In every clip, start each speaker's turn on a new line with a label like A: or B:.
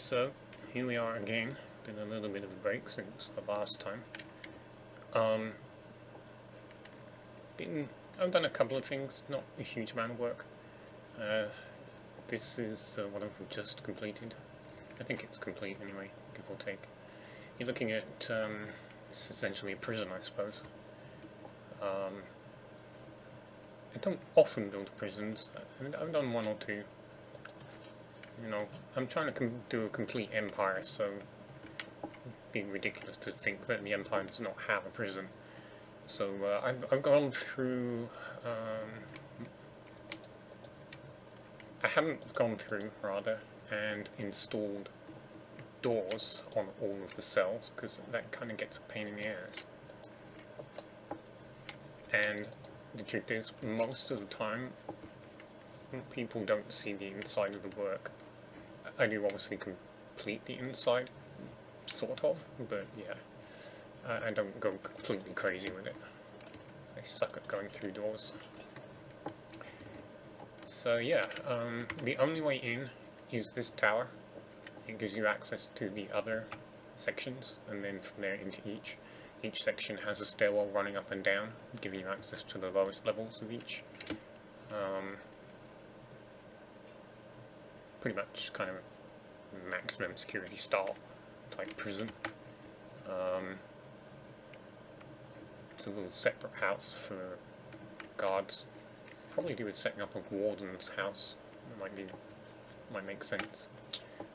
A: So, here we are again. Been a little bit of a break since the last time. I've done a couple of things, not a huge amount of work. This is what I've just completed. I think it's complete anyway, give or take. You're looking at, it's essentially a prison, I suppose. I don't often build prisons. I've done one or two. You know, I'm trying to do a complete empire, so it'd be ridiculous to think that the empire does not have a prison. So I've gone through. I haven't gone through, rather, and installed doors on all of the cells, because that kind of gets a pain in the ass. And the truth is, most of the time, people don't see the inside of the work. I do obviously complete the inside, sort of, but yeah, I don't go completely crazy with it. I suck at going through doors. So yeah, the only way in is this tower. It gives you access to the other sections, and then from there into each. Each section has a stairwell running up and down, giving you access to the lowest levels of each. Pretty much kind of maximum security style type prison. It's a little separate house for guards. Probably do with setting up a warden's house. It might make sense.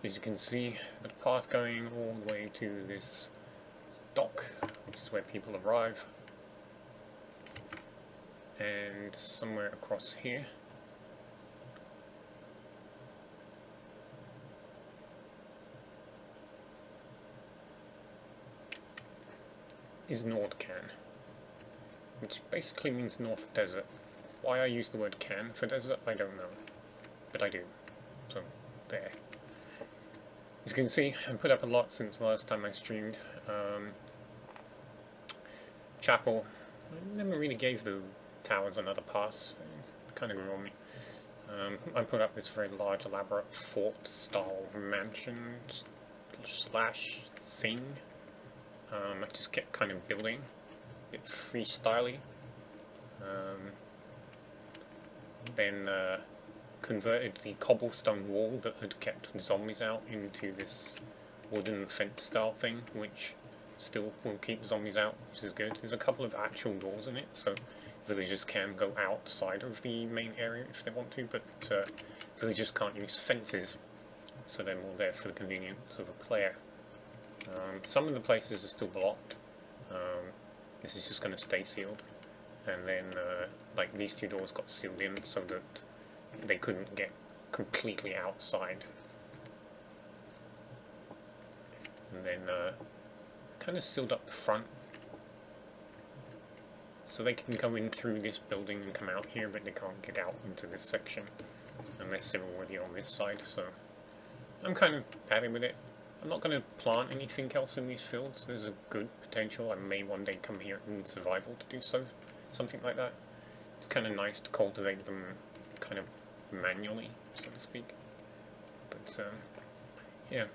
A: As you can see, the path going all the way to this dock, which is where people arrive, and somewhere across here is Nordkan, which basically means North Desert. Why I use the word can for desert, I don't know, but I do. So, there. As you can see, I've put up a lot since the last time I streamed. Chapel, I never really gave the towers another pass. It kind of grew on me. I put up this very large, elaborate fort-style mansion slash thing. I just kept kind of building, a bit freestyly. Then converted the cobblestone wall that had kept zombies out into this wooden fence style thing, which still will keep zombies out, which is good. There's a couple of actual doors in it, so villagers can go outside of the main area if they want to, but villagers can't use fences, so they're more there for the convenience of a player. Some of the places are still blocked. This is just going to stay sealed, and then like these two doors got sealed in so that they couldn't get completely outside. And then kind of sealed up the front, so they can go in through this building and come out here, but they can't get out into this section unless they're already on this side. So I'm kind of happy with it. I'm not going to plant anything else in these fields. There's a good potential I may one day come here in survival to do so, something like that. It's kind of nice to cultivate them kind of manually, so to speak. But yeah,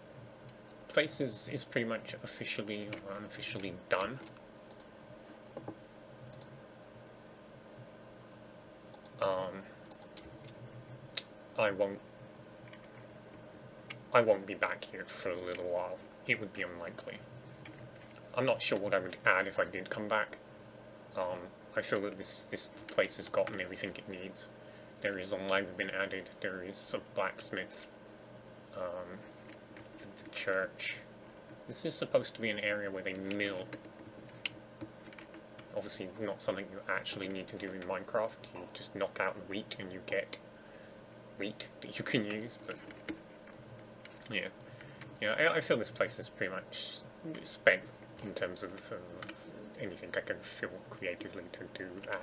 A: place is pretty much officially or unofficially done. I won't be back here for a little while. It would be unlikely. I'm not sure what I would add if I did come back. I feel that this place has gotten everything it needs. There is a library been added. There is a blacksmith. The church. This is supposed to be an area where they mill. Obviously, not something you actually need to do in Minecraft. You just knock out the wheat and you get wheat that you can use. But yeah, I feel this place is pretty much spent in terms of anything I can feel creatively to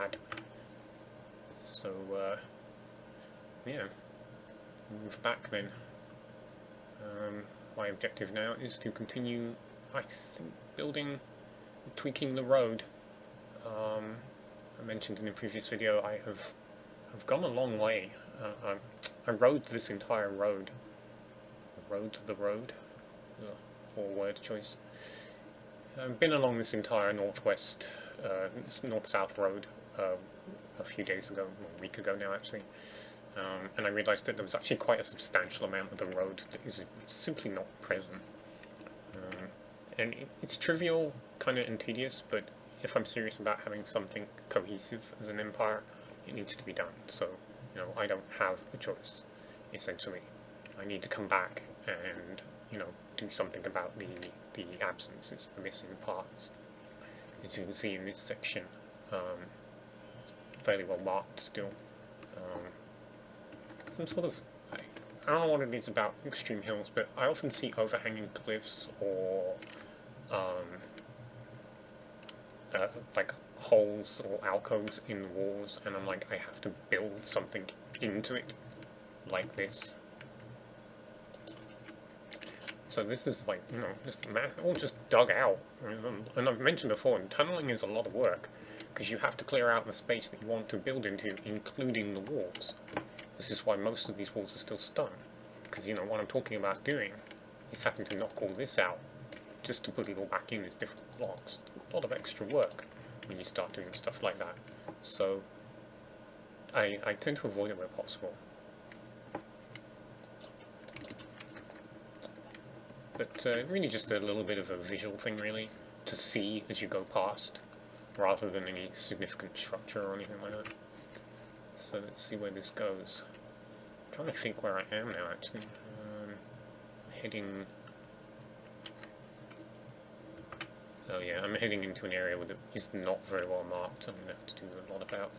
A: add. So yeah, move back then. My objective now is to continue, I think, tweaking the road. I mentioned in the previous video I've gone a long way. I rode this entire road road to the road, or word choice. I've been along this entire northwest, north-south road a few days ago, a week ago now actually, and I realised that there was actually quite a substantial amount of the road that is simply not present. And it's trivial, kind of, and tedious, but if I'm serious about having something cohesive as an empire, it needs to be done. So, I don't have a choice, essentially. I need to come back and, do something about the absences, the missing parts. As you can see in this section, it's fairly well marked still. Some sort of, I don't know what it is about extreme hills, but I often see overhanging cliffs or like holes or alcoves in the walls, and I'm like, I have to build something into it, like this. So this is like, just all just dug out. And I've mentioned before, tunneling is a lot of work, because you have to clear out the space that you want to build into, including the walls. This is why most of these walls are still stone, because what I'm talking about doing is having to knock all this out just to put it all back in as different blocks. A lot of extra work when you start doing stuff like that. So I tend to avoid it where possible. But really just a little bit of a visual thing, really, to see as you go past, rather than any significant structure or anything like that. So let's see where this goes. I'm trying to think where I am now, actually. Heading... Oh yeah, I'm heading into an area that is not very well marked. I'm going to have to do a lot about.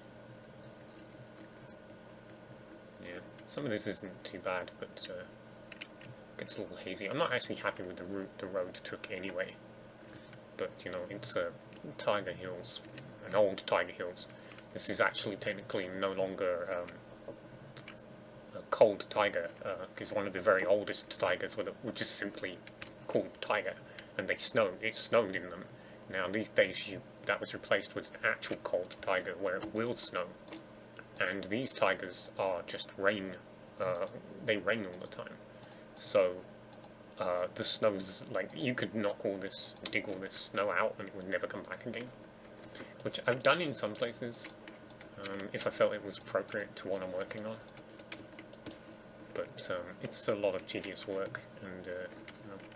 A: Yeah, some of this isn't too bad, but gets a little hazy. I'm not actually happy with the route the road took anyway. But, it's Tiger Hills, an old Tiger Hills. This is actually technically no longer a cold tiger, because one of the very oldest tigers were just simply called Tiger, and it snowed in them. Now these days that was replaced with an actual cold tiger where it will snow, and these tigers are just rain, they rain all the time. So the snow's like, you could dig all this snow out and it would never come back again, which I've done in some places, if I felt it was appropriate to what I'm working on. But it's a lot of tedious work, and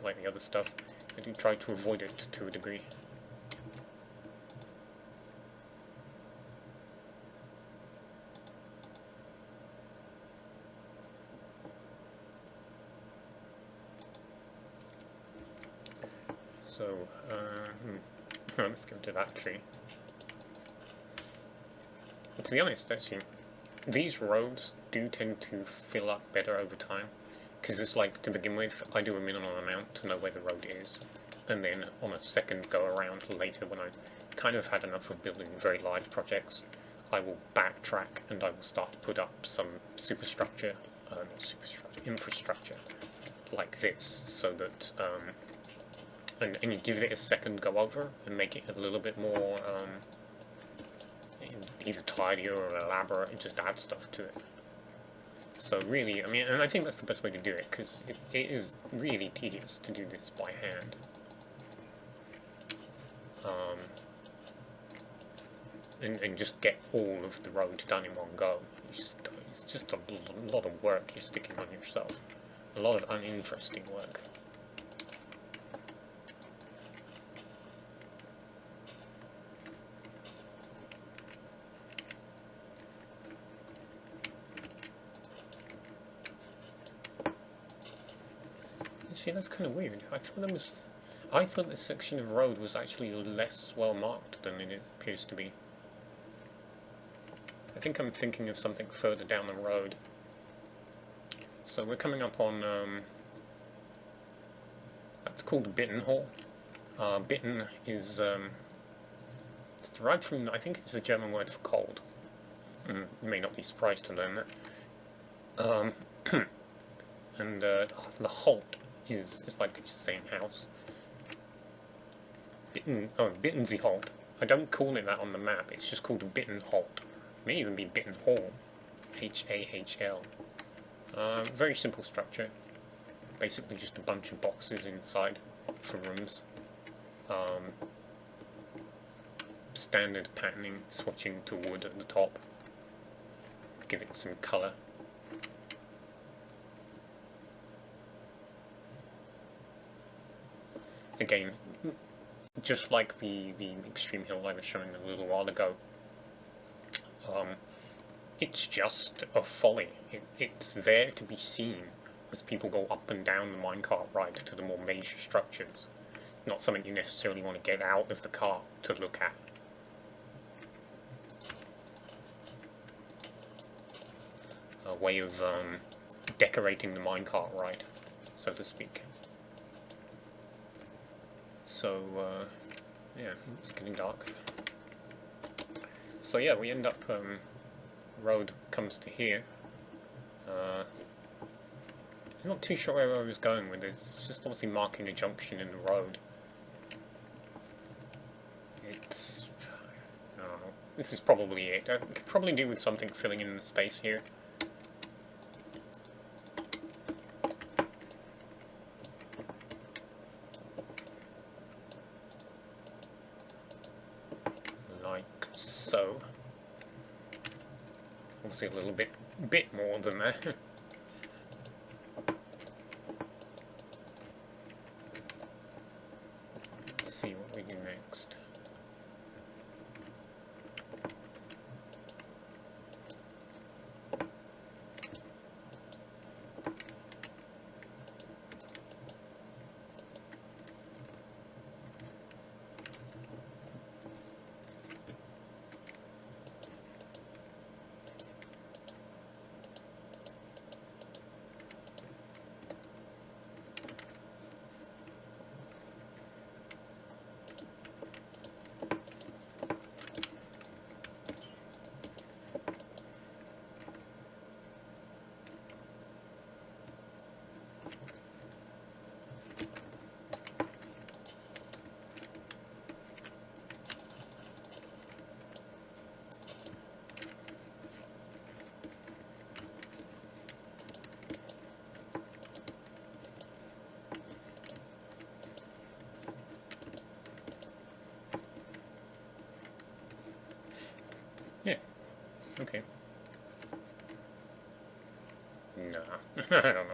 A: like the other stuff, I do try to avoid it to a degree. So, let's go to that tree. But to be honest, actually, these roads do tend to fill up better over time, because it's like, to begin with, I do a minimum amount to know where the road is, and then on a second go around later, when I kind of had enough of building very large projects, I will backtrack and I will start to put up some infrastructure like this, so that and you give it a second go over and make it a little bit more either tidier or elaborate, and just add stuff to it. So really, I mean, and I think that's the best way to do it, because it is really tedious to do this by hand. And just get all of the road done in one go. It's just a lot of work you're sticking on yourself. A lot of uninteresting work. See, that's kind of weird. I thought this section of road was actually less well marked than it appears to be. I think I'm thinking of something further down the road. So we're coming up on, that's called Bitten Hall. Bitten is, it's derived from, I think it's the German word for cold. You may not be surprised to learn that. And the Holt is like just saying house. Bittensy Holt. I don't call it that on the map, it's just called a Bitten Holt. It may even be Bitten Hall. H-A-H-L. Very simple structure. basically just a bunch of boxes inside for rooms. Standard patterning, switching to wood at the top, give it some colour. Again, just like the extreme hill I was showing a little while ago, it's just a folly. It's there to be seen as people go up and down the minecart ride to the more major structures. Not something you necessarily want to get out of the car to look at. A way of decorating the minecart ride, so to speak. So, yeah, it's getting dark. So yeah, we end up, road comes to here. I'm not too sure where I was going with this. It's just obviously marking a junction in the road. It's... I don't know. This is probably it. I could probably do with something filling in the space here. Like so. Obviously a little bit more than that. Let's see what we do next. Yeah, okay. Nah, I don't know.